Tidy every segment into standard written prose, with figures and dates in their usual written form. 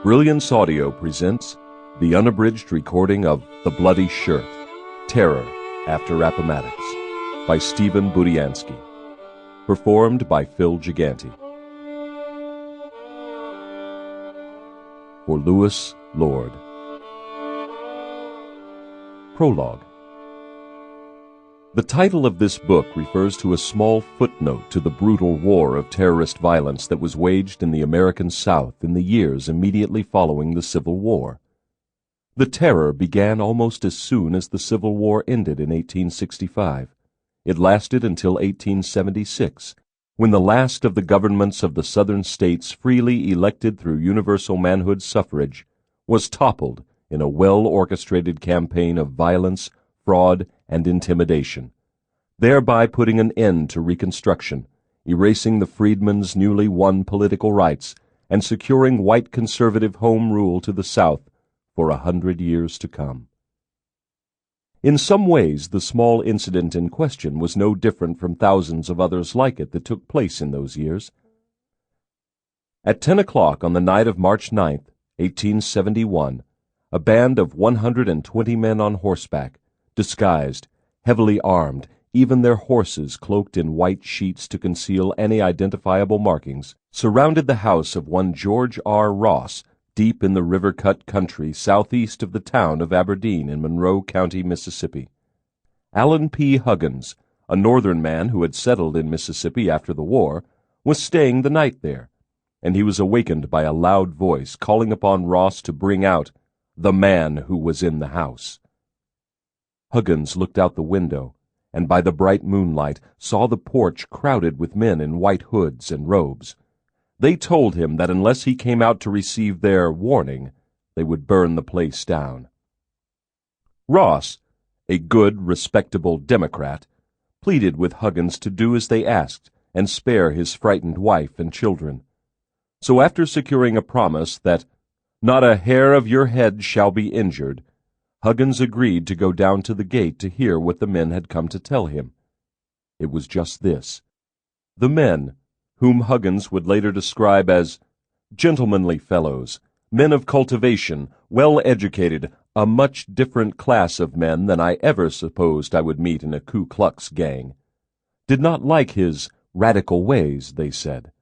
Brilliance Audio presents the unabridged recording of The Bloody Shirt, Terror After Appomattox, by Stephen Budiansky, performed by Phil Gigante. For Lewis Lord. Prologue. The title of this book refers to a small footnote to the brutal war of terrorist violence that was waged in the American South in the years immediately following the Civil War. The terror began almost as soon as the Civil War ended in 1865. It lasted until 1876, when the last of the governments of the Southern states freely elected through universal manhood suffrage was toppled in a well-orchestrated campaign of violence, fraud, and intimidation, thereby putting an end to Reconstruction, erasing the freedmen's newly won political rights, and securing white conservative home rule to the South for 100 years to come. In some ways, the small incident in question was no different from thousands of others like it that took place in those years. At 10 o'clock on the night of March 9th, 1871, a band of 120 men on horseback, disguised, heavily armed, even their horses cloaked in white sheets to conceal any identifiable markings, surrounded the house of one George R. Ross, deep in the river-cut country southeast of the town of Aberdeen in Monroe County, Mississippi. Allen P. Huggins, a northern man who had settled in Mississippi after the war, was staying the night there, and he was awakened by a loud voice calling upon Ross to bring out the man who was in the house. Huggins looked out the window, and by the bright moonlight saw the porch crowded with men in white hoods and robes. They told him that unless he came out to receive their warning, they would burn the place down. Ross, a good, respectable Democrat, pleaded with Huggins to do as they asked and spare his frightened wife and children. So after securing a promise that not a hair of your head shall be injured, Huggins agreed to go down to the gate to hear what the men had come to tell him. It was just this. The men, whom Huggins would later describe as gentlemanly fellows, men of cultivation, well-educated, a much different class of men than I ever supposed I would meet in a Ku Klux gang, did not like his radical ways, they said.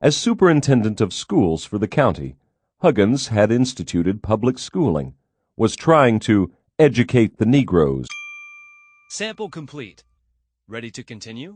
As superintendent of schools for the county, Huggins had instituted public schooling, was trying to educate the Negroes. Sample complete. Ready to continue?